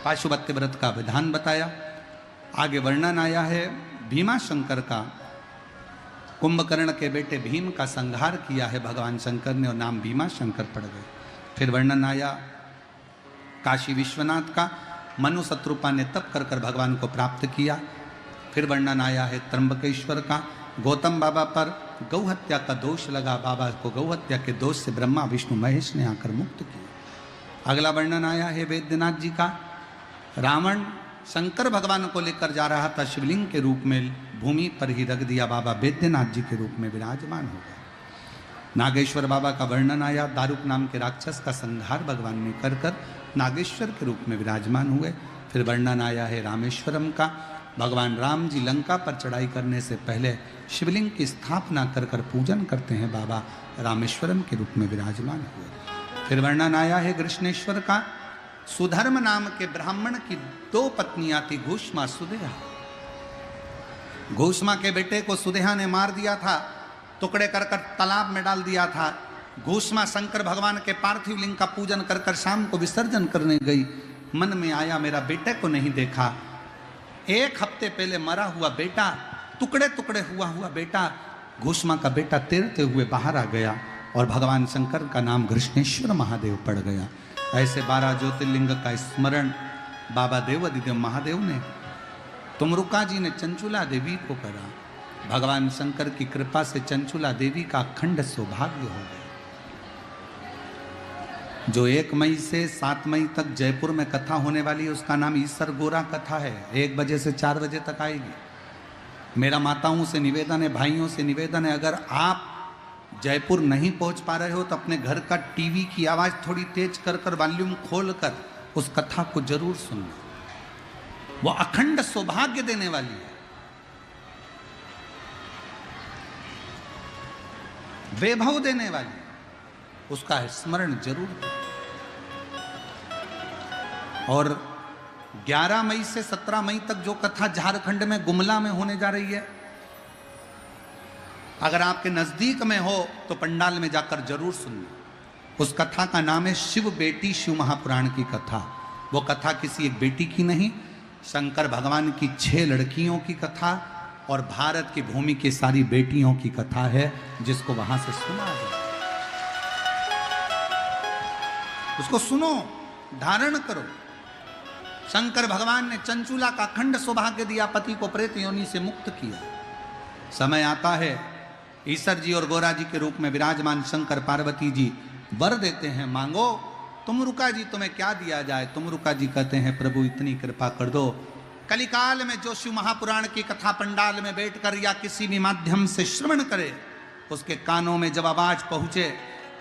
पाशुपत्य व्रत का विधान बताया। आगे वर्णन आया है भीमा शंकर का। कुंभकर्ण के बेटे भीम का संहार किया है भगवान शंकर ने और नाम भीमा शंकर पड़ गए। फिर वर्णन आया काशी विश्वनाथ का। मनु शत्रुपा ने तप कर कर भगवान को प्राप्त किया। फिर वर्णन आया है त्र्यंबकेश्वर का। गौतम बाबा पर गौ हत्या का दोष लगा, बाबा को गौ हत्या के दोष से ब्रह्मा विष्णु महेश ने आकर मुक्त किया। अगला वर्णन आया है वैद्यनाथ जी का। रावण शंकर भगवान को लेकर जा रहा था, शिवलिंग के रूप में भूमि पर ही रख दिया, बाबा वैद्यनाथ जी के रूप में विराजमान हो गए। नागेश्वर बाबा का वर्णन आया। दारुक नाम के राक्षस का संहार भगवान ने कर कर नागेश्वर के रूप में विराजमान हुए। फिर वर्णन आया है रामेश्वरम का। भगवान राम जी लंका पर चढ़ाई करने से पहले शिवलिंग की स्थापना कर कर पूजन करते हैं, बाबा रामेश्वरम के रूप में विराजमान हुए। फिर वर्णन आया है कृष्णेश्वर का। सुधर्म नाम के ब्राह्मण की 2 पत्नियां थी, घूष्मा सुदेहा। घूष्मा के बेटे को सुदेहा ने मार दिया था, टुकड़े कर कर तालाब में डाल दिया था। घूष्मा शंकर भगवान के पार्थिव लिंग का पूजन कर कर शाम को विसर्जन करने गई। मन में आया मेरा बेटे को नहीं देखा। 1 हफ्ते पहले मरा हुआ बेटा, टुकड़े टुकड़े हुआ बेटा, घूष्मा का बेटा तैरते हुए बाहर आ गया और भगवान शंकर का नाम कृष्णेश्वर महादेव पड़ गया। ऐसे 12 ज्योतिर्लिंग का स्मरण बाबा देवाधिदेव महादेव ने, तुमरुका जी ने चंचुला देवी को करा। भगवान शंकर की कृपा से चंचुला देवी का अखंड सौभाग्य हो गया। जो 1 मई से 7 मई तक जयपुर में कथा होने वाली है, उसका नाम ईसर गोरा कथा है। 1 बजे से 4 बजे तक आएगी। मेरा माताओं से निवेदन है, भाइयों से निवेदन है, अगर आप जयपुर नहीं पहुंच पा रहे हो तो अपने घर का टीवी की आवाज थोड़ी तेज कर कर वॉल्यूम खोल कर उस कथा को जरूर सुनना। वो अखंड सौभाग्य देने वाली है, वैभव देने वाली, उसका स्मरण जरूर करें। और 11 मई से 17 मई तक जो कथा झारखंड में गुमला में होने जा रही है, अगर आपके नजदीक में हो तो पंडाल में जाकर जरूर सुनना। उस कथा का नाम है शिव बेटी शिव महापुराण की कथा। वो कथा किसी एक बेटी की नहीं, शंकर भगवान की 6 लड़कियों की कथा और भारत की भूमि की सारी बेटियों की कथा है, जिसको वहां से सुना है। उसको सुनो, धारण करो। शंकर भगवान ने चंचुला का अखंड सौभाग्य दिया, पति को प्रेत योनि से मुक्त किया। समय आता है ईश्वर जी और गोरा जी के रूप में विराजमान शंकर पार्वती जी वर देते हैं, मांगो तुमरुका जी तुम्हें क्या दिया जाए। तुमरुका जी कहते हैं प्रभु इतनी कृपा कर दो, कलिकाल में जो शिव महापुराण की कथा पंडाल में बैठकर या किसी भी माध्यम से श्रवण करे, उसके कानों में जब आवाज पहुंचे,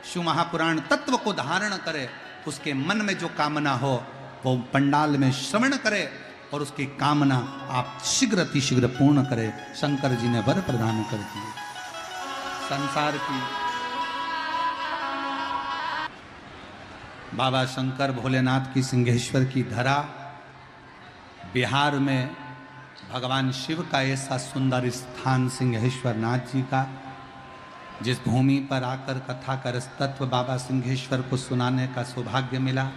शिव महापुराण तत्व को धारण करे, उसके मन में जो कामना हो वो पंडाल में श्रवण करे और उसकी कामना आप शीघ्र अतिशीघ्र पूर्ण करे। शंकर जी ने वर प्रदान कर दिए। संसार की बाबा शंकर भोलेनाथ की सिंहेश्वर की धरा, बिहार में भगवान शिव का ऐसा सुंदर स्थान सिंहेश्वर नाथ जी का, जिस भूमि पर आकर कथा का रस तत्व बाबा सिंहेश्वर को सुनाने का सौभाग्य मिला।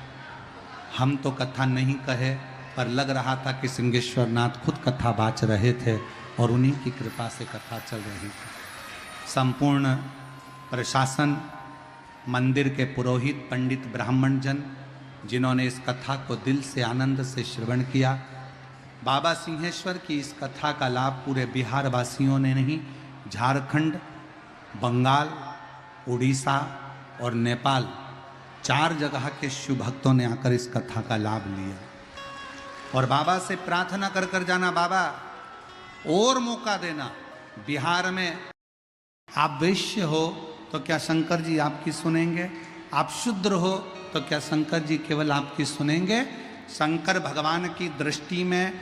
हम तो कथा नहीं कहे, पर लग रहा था कि सिंहेश्वर नाथ खुद कथा बाच रहे थे और उन्हीं की कृपा से कथा चल रही थी। संपूर्ण प्रशासन, मंदिर के पुरोहित, पंडित, ब्राह्मण जन, जिन्होंने इस कथा को दिल से आनंद से श्रवण किया। बाबा सिंहेश्वर की इस कथा का लाभ पूरे बिहार वासियों ने नहीं, झारखंड, बंगाल, उड़ीसा और नेपाल 4 जगह के शिव भक्तों ने आकर इस कथा का लाभ लिया और बाबा से प्रार्थना कर कर जाना, बाबा और मौका देना। बिहार में आप वैश्य हो तो क्या शंकर जी आपकी सुनेंगे? आप शूद्र हो तो क्या शंकर जी केवल आपकी सुनेंगे? शंकर भगवान की दृष्टि में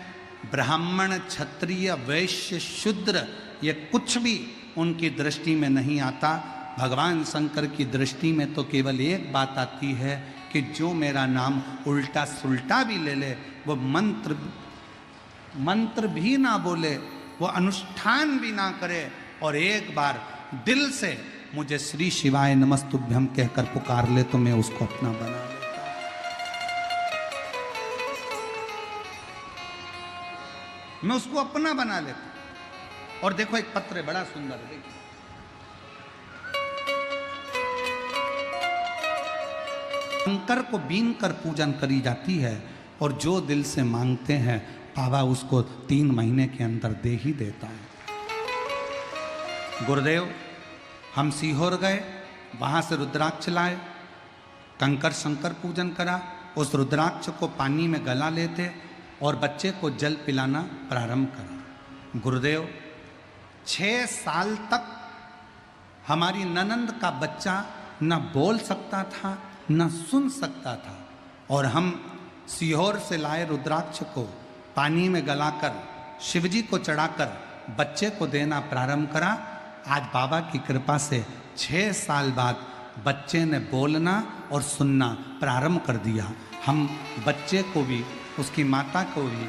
ब्राह्मण, क्षत्रिय, वैश्य, शूद्र ये कुछ भी उनकी दृष्टि में नहीं आता। भगवान शंकर की दृष्टि में तो केवल एक बात आती है कि जो मेरा नाम उल्टा सुल्टा भी ले ले, वो मंत्र भी ना बोले, वो अनुष्ठान भी ना करे और एक बार दिल से मुझे श्री शिवाय नमस्तुभ्यम कहकर पुकार ले, तो मैं उसको अपना बना लेता। मैं उसको अपना बना लेता हूं। और देखो एक पत्र है बड़ा सुंदर, देखिए। शंकर को बीन कर पूजन करी जाती है और जो दिल से मांगते हैं बाबा उसको 3 महीने के अंदर दे ही देता है। गुरुदेव, हम सीहोर गए, वहां से रुद्राक्ष लाए, कंकर शंकर पूजन करा, उस रुद्राक्ष को पानी में गला लेते और बच्चे को जल पिलाना प्रारंभ करा। गुरुदेव, 6 साल तक हमारी ननंद का बच्चा न बोल सकता था न सुन सकता था, और हम सीहोर से लाए रुद्राक्ष को पानी में गलाकर शिवजी को चढ़ाकर बच्चे को देना प्रारंभ करा। आज बाबा की कृपा से 6 साल बाद बच्चे ने बोलना और सुनना प्रारंभ कर दिया। हम बच्चे को भी, उसकी माता को भी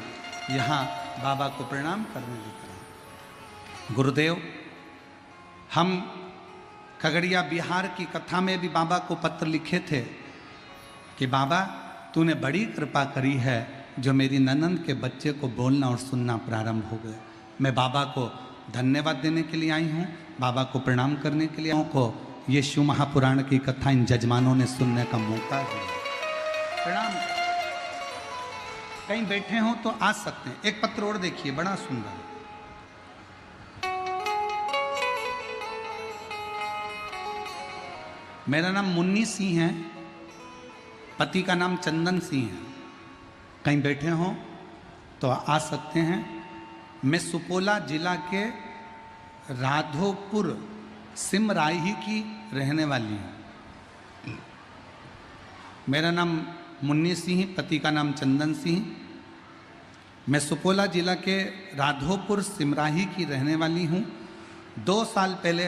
यहाँ बाबा को प्रणाम करने लगे। गुरुदेव, हम खगड़िया बिहार की कथा में भी बाबा को पत्र लिखे थे कि बाबा तूने बड़ी कृपा करी है जो मेरी ननंद के बच्चे को बोलना और सुनना प्रारंभ हो गया। मैं बाबा को धन्यवाद देने के लिए आई हूँ, बाबा को प्रणाम करने के लिए को ये शिव महापुराण की कथा इन जजमानों ने सुनने का मौका दिया। प्रणाम। कहीं बैठे हो तो आ सकते हैं। एक पत्र और देखिए, बड़ा सुंदर। मेरा नाम मुन्नी सिंह है, पति का नाम चंदन सिंह है। कहीं बैठे हो तो आ सकते हैं। मैं सुपोला जिला के राधोपुर सिमराही की रहने वाली हूँ। मेरा नाम मुन्नी सिंह, पति का नाम चंदन सिंह। मैं सुपोला जिला के राधोपुर सिमराही की रहने वाली हूँ। 2 साल पहले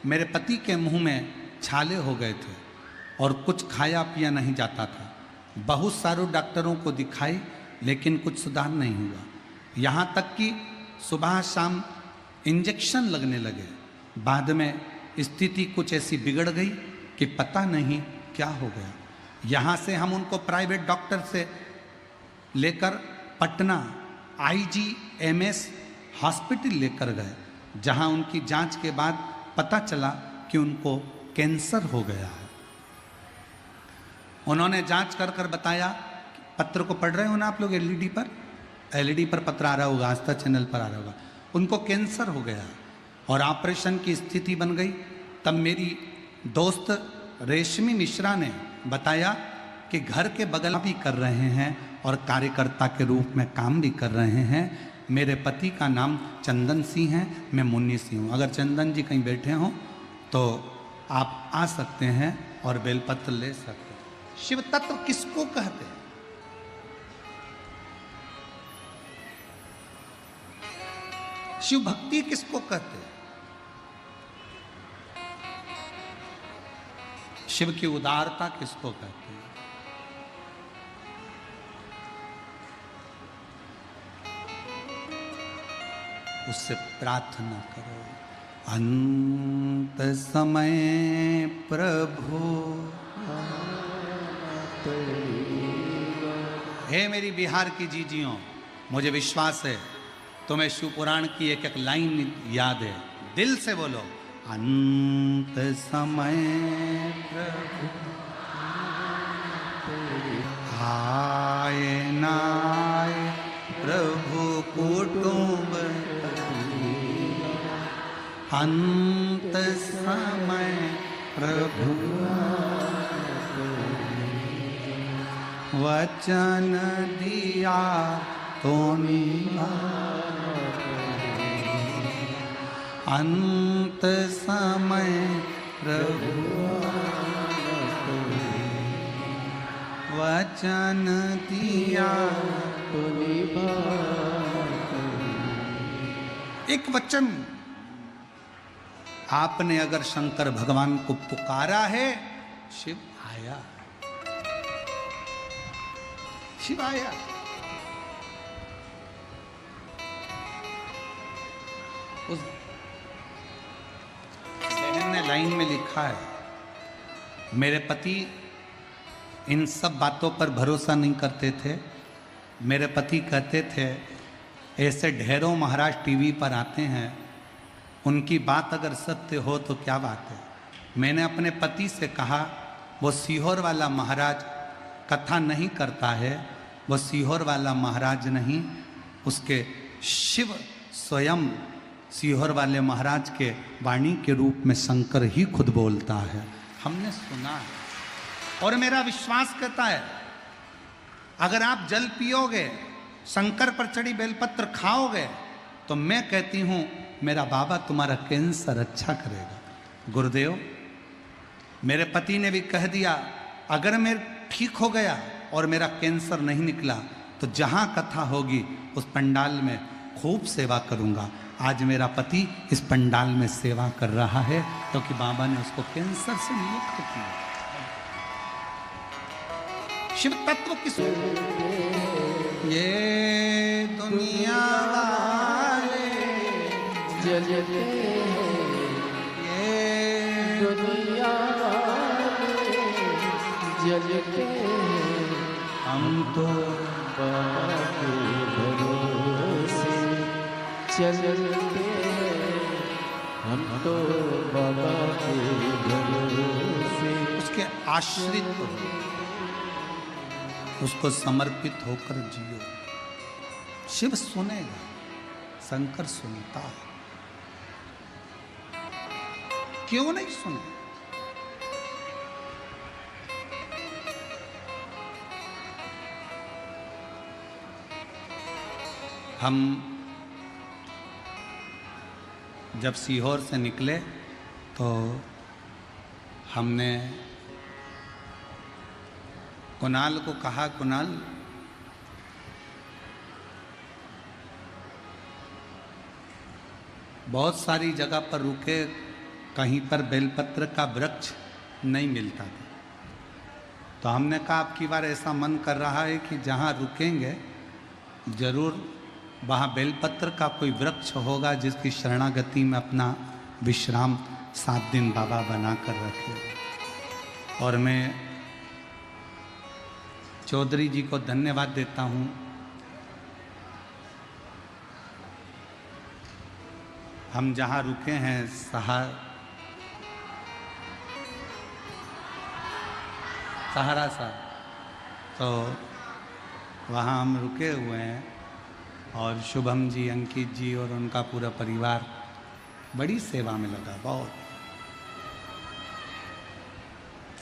मेरे पति के मुंह में छाले हो गए थे और कुछ खाया पिया नहीं जाता था। बहुत सारे डॉक्टरों को दिखाई लेकिन कुछ सुधार नहीं हुआ। यहाँ तक कि सुबह शाम इंजेक्शन लगने लगे। बाद में स्थिति कुछ ऐसी बिगड़ गई कि पता नहीं क्या हो गया। यहाँ से हम उनको प्राइवेट डॉक्टर से लेकर पटना IGMS हॉस्पिटल लेकर गए, जहाँ उनकी जांच के बाद पता चला कि उनको कैंसर हो गया है। उन्होंने जांच कर कर बताया, पत्र को पढ़ रहे हो ना आप लोग, LED पर पत्र आ रहा होगा, आस्था चैनल पर आ रहा होगा। उनको कैंसर हो गया और ऑपरेशन की स्थिति बन गई। तब मेरी दोस्त रेशमी मिश्रा ने बताया कि घर के बगल भी कर रहे हैं और कार्यकर्ता के रूप में काम भी कर रहे हैं। मेरे पति का नाम चंदन सिंह है, मैं मुन्नी सिंह हूँ। अगर चंदन जी कहीं बैठे हों तो आप आ सकते हैं और बेलपत्र ले सकते हैं। शिव तत्व किसको कहते हैं? शिव भक्ति किसको कहते हैं? शिव की उदारता किसको कहते हैं? उससे प्रार्थना करो। अंत समय प्रभु, हे मेरी बिहार की जीजियों, मुझे विश्वास है तुम्हें शिव पुराण की एक एक लाइन याद है। दिल से बोलो, अंत समय प्रभु आए नाय प्रभु कुटुंब, अंत समय प्रभु वचन दिया तो अंत समय प्रभु वचन दिया तो एक वचन आपने अगर शंकर भगवान को पुकारा है, शिव आया, शिव आया। उस बहन ने लाइन में लिखा है, मेरे पति इन सब बातों पर भरोसा नहीं करते थे। मेरे पति कहते थे ऐसे ढेरों महाराज टीवी पर आते हैं, उनकी बात अगर सत्य हो तो क्या बात है। मैंने अपने पति से कहा, वो सीहोर वाला महाराज कथा नहीं करता है, वो सीहोर वाला महाराज नहीं, उसके शिव स्वयं सीहोर वाले महाराज के वाणी के रूप में शंकर ही खुद बोलता है। हमने सुना है और मेरा विश्वास कहता है, अगर आप जल पियोगे, शंकर पर चढ़ी बेलपत्र खाओगे, तो मैं कहती हूं मेरा बाबा तुम्हारा कैंसर अच्छा करेगा। गुरुदेव, मेरे पति ने भी कह दिया, अगर मैं ठीक हो गया और मेरा कैंसर नहीं निकला तो जहां कथा होगी उस पंडाल में खूब सेवा करूंगा। आज मेरा पति इस पंडाल में सेवा कर रहा है क्योंकि बाबा ने उसको कैंसर से मुक्त किया। शिव तत्व किस ये दुनिया वाले जलते ये दुनिया वाले जलते हम तो बाबा के भरोसे चलते, हम तो बाबा के भरोसे उसके आश्रित हो, उसको समर्पित होकर जियो। शिव सुनेगा, शंकर सुनता है, क्यों नहीं सुने। हम जब सीहोर से निकले तो हमने कुणाल को कहा, कुणाल बहुत सारी जगह पर रुके, कहीं पर बेलपत्र का वृक्ष नहीं मिलता था, तो हमने कहा अब की बार ऐसा मन कर रहा है कि जहाँ रुकेंगे जरूर वहाँ बेलपत्र का कोई वृक्ष होगा जिसकी शरणागति में अपना विश्राम 7 दिन बाबा बना कर रखे। और मैं चौधरी जी को धन्यवाद देता हूँ, हम जहाँ रुके हैं सहारा सा, तो वहाँ हम रुके हुए हैं और शुभम जी, अंकित जी और उनका पूरा परिवार बड़ी सेवा में लगा बहुत।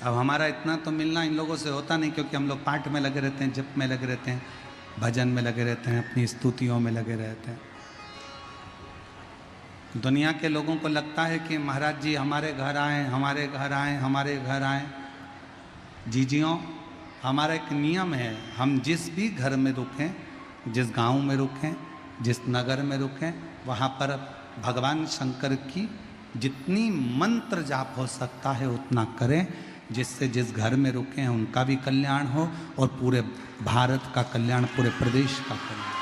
अब हमारा इतना तो मिलना इन लोगों से होता नहीं क्योंकि हम लोग पाठ में लगे रहते हैं, जप में लगे रहते हैं, भजन में लगे रहते हैं, अपनी स्तुतियों में लगे रहते हैं। दुनिया के लोगों को लगता है कि महाराज जी हमारे घर आए, हमारे घर आए, हमारे घर आए। जीजियों, हमारा एक नियम है, हम जिस भी घर में रुकें, जिस गांव में रुकें, जिस नगर में रुकें, वहाँ पर भगवान शंकर की जितनी मंत्र जाप हो सकता है उतना करें, जिससे जिस घर में रुके हैं उनका भी कल्याण हो और पूरे भारत का कल्याण, पूरे प्रदेश का कल्याण।